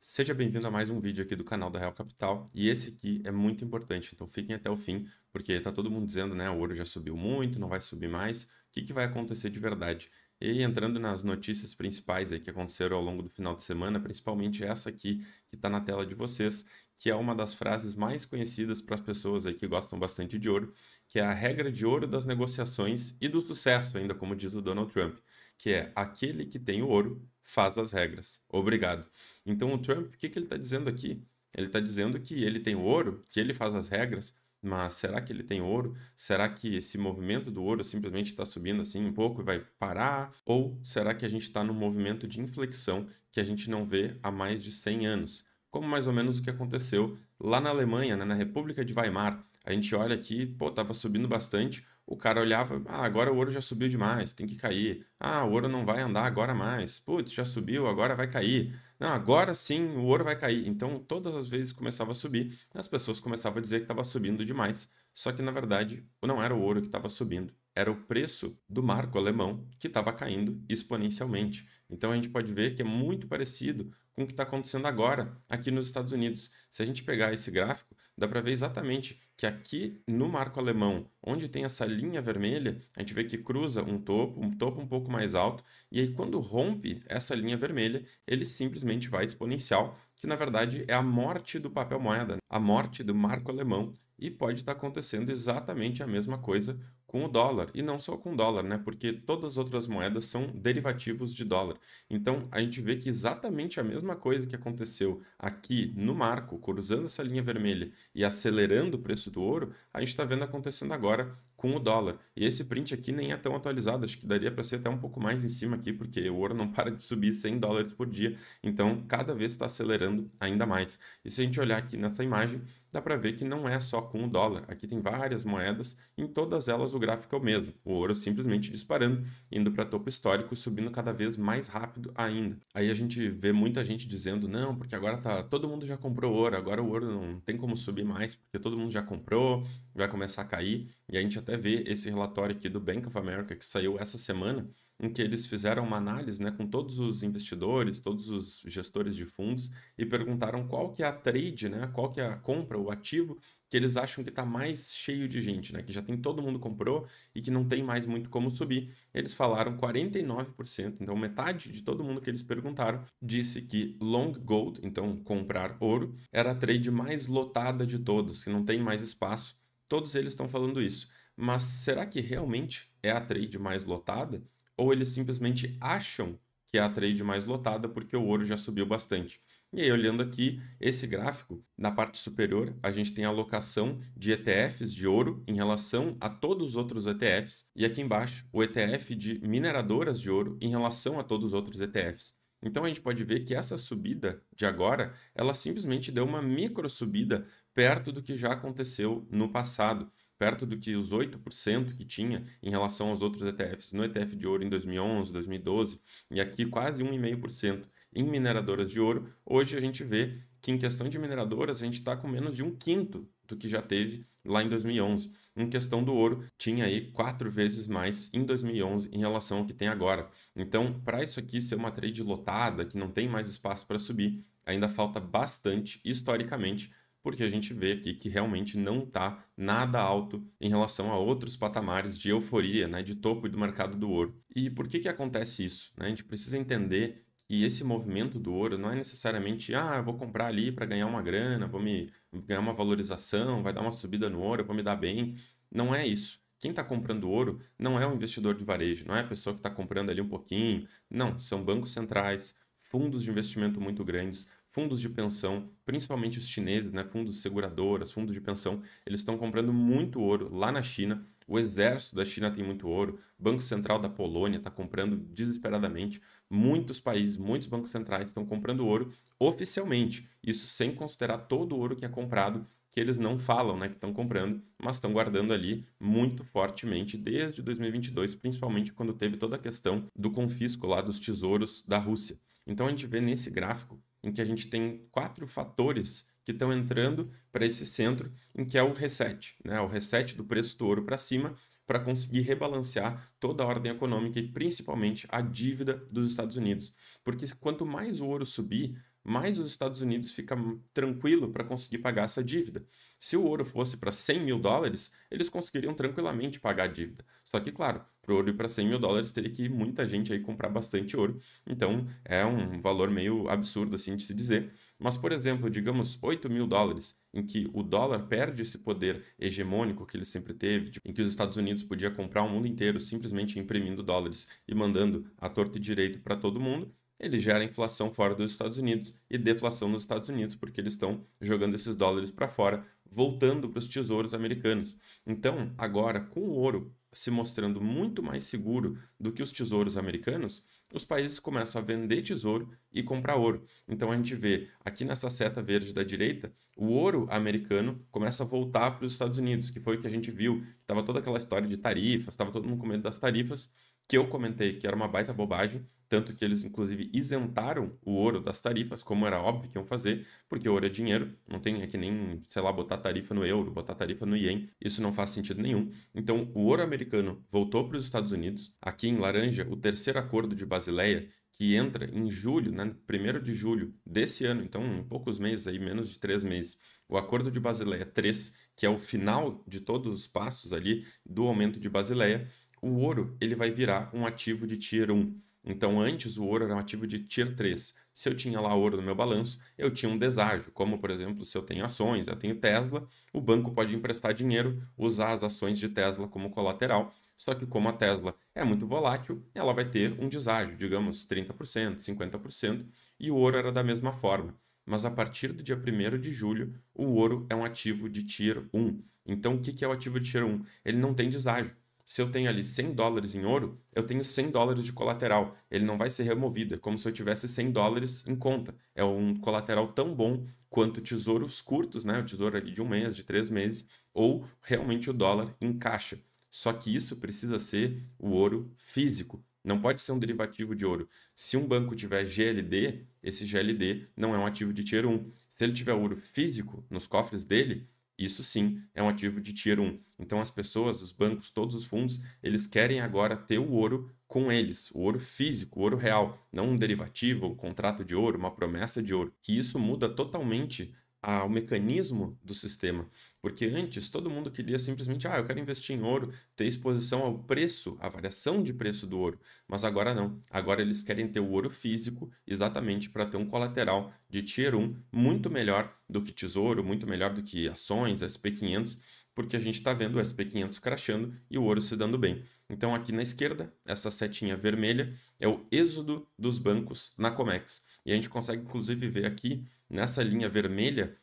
Seja bem-vindo a mais um vídeo aqui do canal da Real Capital, e esse aqui é muito importante, então fiquem até o fim, porque tá todo mundo dizendo, né, o ouro já subiu muito, não vai subir mais, o que que vai acontecer de verdade? E aí, entrando nas notícias principais aí que aconteceram ao longo do final de semana, principalmente essa aqui que está na tela de vocês, que é uma das frases mais conhecidas para as pessoas aí que gostam bastante de ouro, que é a regra de ouro das negociações e do sucesso, ainda como diz o Donald Trump, que é aquele que tem o ouro faz as regras. Obrigado. Então, o Trump, o que que ele está dizendo aqui? Ele está dizendo que ele tem ouro, que ele faz as regras, mas será que ele tem ouro? Será que esse movimento do ouro simplesmente está subindo assim um pouco e vai parar? Ou será que a gente está num movimento de inflexão que a gente não vê há mais de 100 anos? Como mais ou menos o que aconteceu lá na Alemanha, né, na República de Weimar. A gente olha aqui, pô, estava subindo bastante, o cara olhava, agora o ouro já subiu demais, tem que cair. Ah, o ouro não vai andar agora mais. Putz, já subiu, agora vai cair. Não, agora sim o ouro vai cair. Então, todas as vezes que começava a subir, as pessoas começavam a dizer que estava subindo demais. Só que, na verdade, não era o ouro que estava subindo, era o preço do marco alemão que estava caindo exponencialmente. Então, a gente pode ver que é muito parecido com o que está acontecendo agora aqui nos Estados Unidos. Se a gente pegar esse gráfico, dá para ver exatamente que aqui no marco alemão, onde tem essa linha vermelha, a gente vê que cruza um topo um pouco mais alto, e aí quando rompe essa linha vermelha, ele simplesmente vai exponencial, que na verdade é a morte do papel moeda, a morte do marco alemão, e pode estar acontecendo exatamente a mesma coisa com o dólar, e não só com o dólar, né? Porque todas as outras moedas são derivativos de dólar. Então a gente vê que exatamente a mesma coisa que aconteceu aqui no marco, cruzando essa linha vermelha e acelerando o preço do ouro, a gente está vendo acontecendo agora com o dólar. E esse print aqui nem é tão atualizado, acho que daria para ser até um pouco mais em cima aqui, porque o ouro não para de subir US$ 100 por dia, então cada vez está acelerando ainda mais. E se a gente olhar aqui nessa imagem, dá para ver que não é só com o dólar. Aqui tem várias moedas, em todas elas o gráfico é o mesmo. O ouro simplesmente disparando, indo para topo histórico, subindo cada vez mais rápido ainda. Aí a gente vê muita gente dizendo, não, porque agora tá, todo mundo já comprou ouro, agora o ouro não tem como subir mais, porque todo mundo já comprou, vai começar a cair. E a gente até vê esse relatório aqui do Bank of America que saiu essa semana, em que eles fizeram uma análise, né, com todos os investidores, todos os gestores de fundos e perguntaram qual que é a trade, né, qual que é a compra, o ativo que eles acham que está mais cheio de gente, né, que já tem todo mundo comprou e que não tem mais muito como subir. Eles falaram 49%, então metade de todo mundo que eles perguntaram disse que long gold, então comprar ouro, era a trade mais lotada de todos, que não tem mais espaço. Todos eles estão falando isso. Mas será que realmente é a trade mais lotada? Ou eles simplesmente acham que é a trade mais lotada porque o ouro já subiu bastante? E aí, olhando aqui esse gráfico, na parte superior, a gente tem a alocação de ETFs de ouro em relação a todos os outros ETFs, e aqui embaixo, o ETF de mineradoras de ouro em relação a todos os outros ETFs. Então a gente pode ver que essa subida de agora, ela simplesmente deu uma micro subida perto do que já aconteceu no passado, perto do que os 8% que tinha em relação aos outros ETFs no ETF de ouro em 2011, 2012, e aqui quase 1,5% em mineradoras de ouro. Hoje a gente vê que em questão de mineradoras a gente está com menos de um quinto do que já teve lá em 2011. Em questão do ouro, tinha aí 4 vezes mais em 2011 em relação ao que tem agora. Então, para isso aqui ser uma trade lotada, que não tem mais espaço para subir, ainda falta bastante historicamente, porque a gente vê aqui que realmente não está nada alto em relação a outros patamares de euforia, né, de topo do mercado do ouro. E por que que acontece isso? Né? A gente precisa entender que esse movimento do ouro não é necessariamente, eu vou comprar ali para ganhar uma grana, vou me ganhar uma valorização, vai dar uma subida no ouro, eu vou me dar bem. Não é isso. Quem está comprando ouro não é um investidor de varejo, não é a pessoa que está comprando ali um pouquinho. Não, são bancos centrais, fundos de investimento muito grandes, fundos de pensão, principalmente os chineses, né, fundos seguradoras, fundos de pensão, eles estão comprando muito ouro lá na China. O exército da China tem muito ouro, o Banco Central da Polônia está comprando desesperadamente. Muitos países, muitos bancos centrais estão comprando ouro oficialmente, isso sem considerar todo o ouro que é comprado, que eles não falam, né, que estão comprando, mas estão guardando ali muito fortemente desde 2022, principalmente quando teve toda a questão do confisco lá dos tesouros da Rússia. Então a gente vê nesse gráfico em que a gente tem 4 fatores que estão entrando para esse centro, em que é o reset, né? O reset do preço do ouro para cima, para conseguir rebalancear toda a ordem econômica e principalmente a dívida dos Estados Unidos. Porque quanto mais o ouro subir, mais os Estados Unidos fica tranquilo para conseguir pagar essa dívida. Se o ouro fosse para 100 mil dólares, eles conseguiriam tranquilamente pagar a dívida. Só que, claro, para o ouro ir para 100 mil dólares, teria que muita gente aí comprar bastante ouro. Então, é um valor meio absurdo, assim, de se dizer. Mas, por exemplo, digamos 8 mil dólares, em que o dólar perde esse poder hegemônico que ele sempre teve, em que os Estados Unidos podia comprar o mundo inteiro simplesmente imprimindo dólares e mandando a torto e direito para todo mundo, ele gera inflação fora dos Estados Unidos e deflação nos Estados Unidos, porque eles estão jogando esses dólares para fora, voltando para os tesouros americanos. Então, agora, com o ouro se mostrando muito mais seguro do que os tesouros americanos, os países começam a vender tesouro e comprar ouro. Então a gente vê aqui nessa seta verde da direita, o ouro americano começa a voltar para os Estados Unidos, que foi o que a gente viu, estava toda aquela história de tarifas, estava todo mundo com medo das tarifas, que eu comentei que era uma baita bobagem, tanto que eles inclusive isentaram o ouro das tarifas, como era óbvio que iam fazer, porque o ouro é dinheiro, não tem é que nem, sei lá, botar tarifa no euro, botar tarifa no ien, isso não faz sentido nenhum. Então o ouro americano voltou para os Estados Unidos, aqui em laranja, o terceiro acordo de Basileia, que entra em julho, né, 1º de julho desse ano, então em poucos meses, aí, menos de 3 meses, o Acordo de Basileia 3, que é o final de todos os passos ali do aumento de Basileia, o ouro ele vai virar um ativo de Tier 1. Então, antes o ouro era um ativo de Tier 3. Se eu tinha lá ouro no meu balanço, eu tinha um deságio, como por exemplo, se eu tenho ações, eu tenho Tesla, o banco pode emprestar dinheiro, usar as ações de Tesla como colateral, só que como a Tesla é muito volátil, ela vai ter um deságio, digamos 30%, 50%, e o ouro era da mesma forma. Mas a partir do dia 1º de julho, o ouro é um ativo de Tier 1. Então, o que é o ativo de Tier 1? Ele não tem deságio. Se eu tenho ali 100 dólares em ouro, eu tenho 100 dólares de colateral. Ele não vai ser removido, é como se eu tivesse 100 dólares em conta. É um colateral tão bom quanto tesouros curtos, né? O tesouro ali de 1 mês, de 3 meses, ou realmente o dólar em caixa. Só que isso precisa ser o ouro físico. Não pode ser um derivativo de ouro. Se um banco tiver GLD, esse GLD não é um ativo de Tier 1. Se ele tiver ouro físico nos cofres dele, isso sim é um ativo de Tier 1. Então as pessoas, os bancos, todos os fundos, eles querem agora ter o ouro com eles, o ouro físico, o ouro real, não um derivativo, um contrato de ouro, uma promessa de ouro. E isso muda totalmente o mecanismo do sistema, porque antes todo mundo queria simplesmente, eu quero investir em ouro, ter exposição ao preço, à variação de preço do ouro, mas agora não, agora eles querem ter o ouro físico exatamente para ter um colateral de Tier 1 muito melhor do que tesouro, muito melhor do que ações, SP500, porque a gente está vendo o SP500 crashando e o ouro se dando bem. Então aqui na esquerda, essa setinha vermelha é o êxodo dos bancos na Comex, e a gente consegue inclusive ver aqui nessa linha vermelha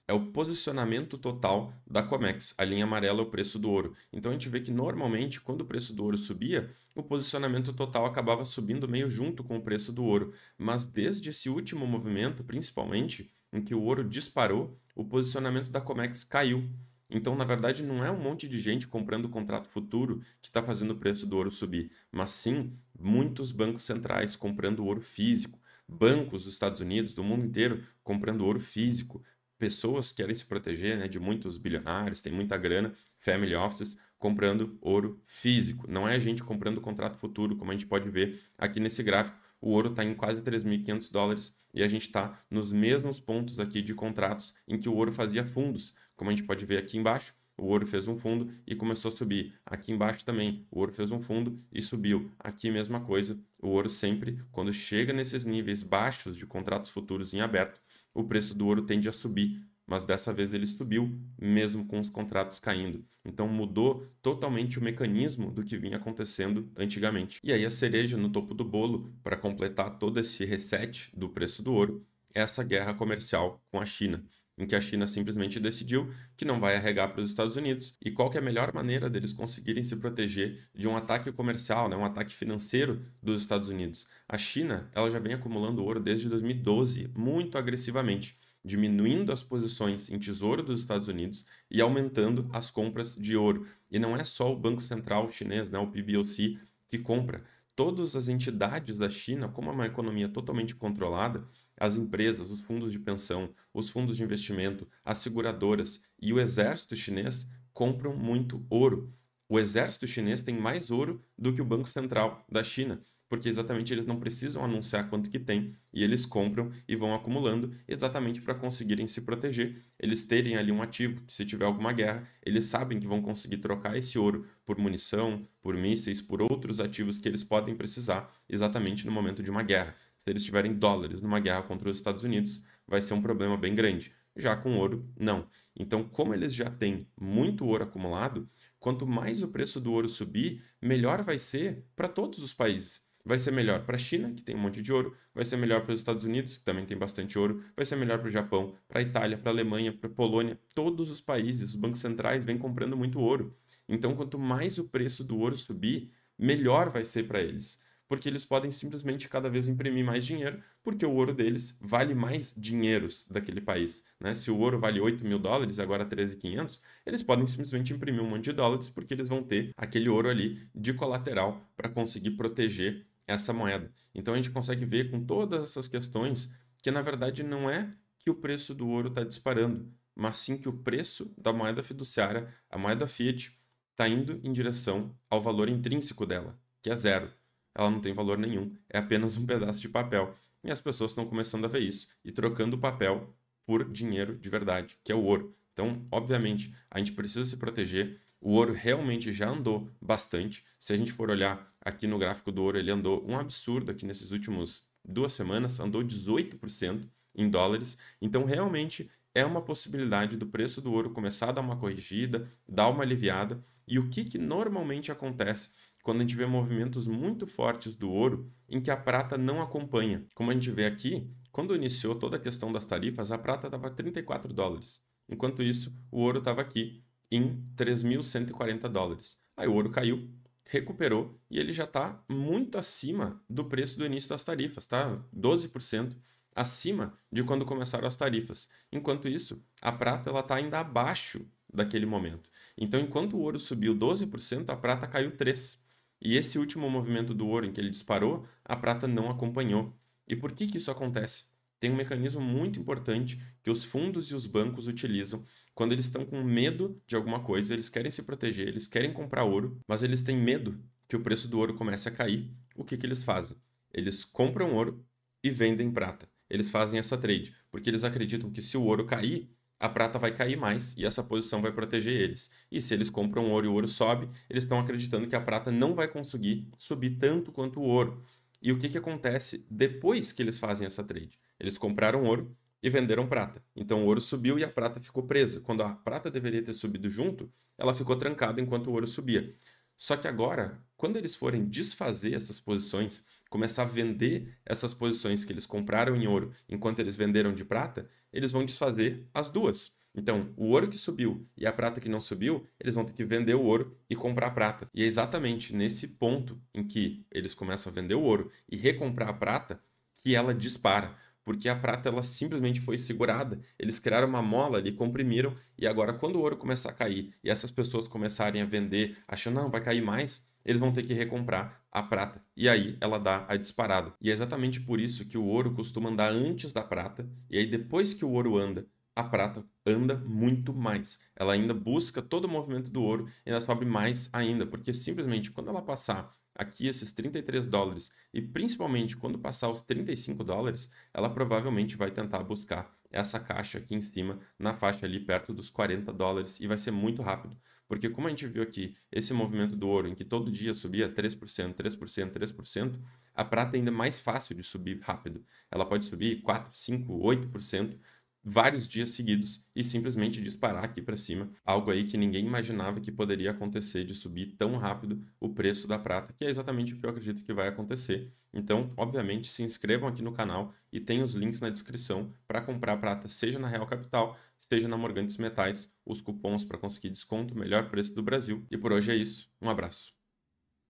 é o posicionamento total da Comex. A linha amarela é o preço do ouro. Então a gente vê que normalmente, quando o preço do ouro subia, o posicionamento total acabava subindo meio junto com o preço do ouro. Mas desde esse último movimento, principalmente, em que o ouro disparou, o posicionamento da Comex caiu. Então, na verdade, não é um monte de gente comprando contrato futuro que está fazendo o preço do ouro subir, mas sim muitos bancos centrais comprando ouro físico, bancos dos Estados Unidos, do mundo inteiro, comprando ouro físico, pessoas que querem se proteger, né, de muitos bilionários, tem muita grana, family offices, comprando ouro físico. Não é a gente comprando contrato futuro, como a gente pode ver aqui nesse gráfico. O ouro está em quase 3.500 dólares e a gente está nos mesmos pontos aqui de contratos em que o ouro fazia fundos. Como a gente pode ver aqui embaixo, o ouro fez um fundo e começou a subir. Aqui embaixo também, o ouro fez um fundo e subiu. Aqui mesma coisa, o ouro sempre, quando chega nesses níveis baixos de contratos futuros em aberto, o preço do ouro tende a subir, mas dessa vez ele subiu, mesmo com os contratos caindo. Então mudou totalmente o mecanismo do que vinha acontecendo antigamente. E aí a cereja no topo do bolo, para completar todo esse reset do preço do ouro, é essa guerra comercial com a China, em que a China simplesmente decidiu que não vai arregar para os Estados Unidos. E qual que é a melhor maneira deles conseguirem se proteger de um ataque comercial, né, um ataque financeiro dos Estados Unidos? A China, ela já vem acumulando ouro desde 2012, muito agressivamente, diminuindo as posições em tesouro dos Estados Unidos e aumentando as compras de ouro. E não é só o Banco Central chinês, né, o PBOC, que compra. Todas as entidades da China, como é uma economia totalmente controlada, as empresas, os fundos de pensão, os fundos de investimento, as seguradoras e o exército chinês compram muito ouro. O exército chinês tem mais ouro do que o Banco Central da China, porque exatamente eles não precisam anunciar quanto que tem e eles compram e vão acumulando exatamente para conseguirem se proteger. Eles terem ali um ativo que, se tiver alguma guerra, eles sabem que vão conseguir trocar esse ouro por munição, por mísseis, por outros ativos que eles podem precisar exatamente no momento de uma guerra. Se eles tiverem dólares numa guerra contra os Estados Unidos, vai ser um problema bem grande. Já com ouro, não. Então, como eles já têm muito ouro acumulado, quanto mais o preço do ouro subir, melhor vai ser para todos os países. Vai ser melhor para a China, que tem um monte de ouro, vai ser melhor para os Estados Unidos, que também tem bastante ouro, vai ser melhor para o Japão, para a Itália, para a Alemanha, para a Polônia, todos os países, os bancos centrais vêm comprando muito ouro. Então, quanto mais o preço do ouro subir, melhor vai ser para eles, porque eles podem simplesmente cada vez imprimir mais dinheiro, porque o ouro deles vale mais dinheiros daquele país, né? Se o ouro vale 8 mil dólares, agora 13.500, eles podem simplesmente imprimir um monte de dólares, porque eles vão ter aquele ouro ali de colateral para conseguir proteger essa moeda. Então a gente consegue ver com todas essas questões que na verdade não é que o preço do ouro está disparando, mas sim que o preço da moeda fiduciária, a moeda fiat, está indo em direção ao valor intrínseco dela, que é zero. Ela não tem valor nenhum, é apenas um pedaço de papel. E as pessoas estão começando a ver isso e trocando o papel por dinheiro de verdade, que é o ouro. Então, obviamente, a gente precisa se proteger. O ouro realmente já andou bastante. Se a gente for olhar aqui no gráfico do ouro, ele andou um absurdo aqui nesses últimos 2 semanas, andou 18% em dólares. Então, realmente é uma possibilidade do preço do ouro começar a dar uma corrigida, dar uma aliviada. E o que normalmente acontece quando a gente vê movimentos muito fortes do ouro em que a prata não acompanha? Como a gente vê aqui, quando iniciou toda a questão das tarifas, a prata estava 34 dólares. Enquanto isso, o ouro estava aqui em 3.140 dólares. Aí o ouro caiu, recuperou e ele já está muito acima do preço do início das tarifas, tá? 12% acima de quando começaram as tarifas. Enquanto isso, a prata ela está ainda abaixo daquele momento. Então, enquanto o ouro subiu 12%, a prata caiu 3%. E esse último movimento do ouro em que ele disparou, a prata não acompanhou. E por que isso acontece? Tem um mecanismo muito importante que os fundos e os bancos utilizam quando eles estão com medo de alguma coisa, eles querem se proteger, eles querem comprar ouro, mas eles têm medo que o preço do ouro comece a cair. O que eles fazem? Eles compram ouro e vendem prata. Eles fazem essa trade, porque eles acreditam que se o ouro cair, a prata vai cair mais e essa posição vai proteger eles. E se eles compram ouro e o ouro sobe, eles estão acreditando que a prata não vai conseguir subir tanto quanto o ouro. E o que acontece depois que eles fazem essa trade? Eles compraram ouro e venderam prata. Então o ouro subiu e a prata ficou presa. Quando a prata deveria ter subido junto, ela ficou trancada enquanto o ouro subia. Só que agora, quando eles forem desfazer essas posições, começar a vender essas posições que eles compraram em ouro enquanto eles venderam de prata, eles vão desfazer as duas. Então, o ouro que subiu e a prata que não subiu, eles vão ter que vender o ouro e comprar a prata. E é exatamente nesse ponto em que eles começam a vender o ouro e recomprar a prata que ela dispara. Porque a prata ela simplesmente foi segurada. Eles criaram uma mola ali, comprimiram, e agora quando o ouro começar a cair e essas pessoas começarem a vender, achando, não, vai cair mais, eles vão ter que recomprar a prata. E aí ela dá a disparada. E é exatamente por isso que o ouro costuma andar antes da prata, e aí depois que o ouro anda, a prata anda muito mais. Ela ainda busca todo o movimento do ouro e ainda sobe mais ainda, porque simplesmente quando ela passar aqui esses 33 dólares e principalmente quando passar os 35 dólares, ela provavelmente vai tentar buscar essa caixa aqui em cima, na faixa ali perto dos 40 dólares e vai ser muito rápido. Porque como a gente viu aqui, esse movimento do ouro em que todo dia subia 3%, 3%, 3%, a prata ainda é mais fácil de subir rápido. Ela pode subir 4, 5, 8% vários dias seguidos e simplesmente disparar aqui para cima, algo aí que ninguém imaginava que poderia acontecer de subir tão rápido o preço da prata, que é exatamente o que eu acredito que vai acontecer. Então, obviamente, se inscrevam aqui no canal e tem os links na descrição para comprar prata, seja na Real Capital, seja na Morgantes Metais, os cupons para conseguir desconto, melhor preço do Brasil. E por hoje é isso. Um abraço.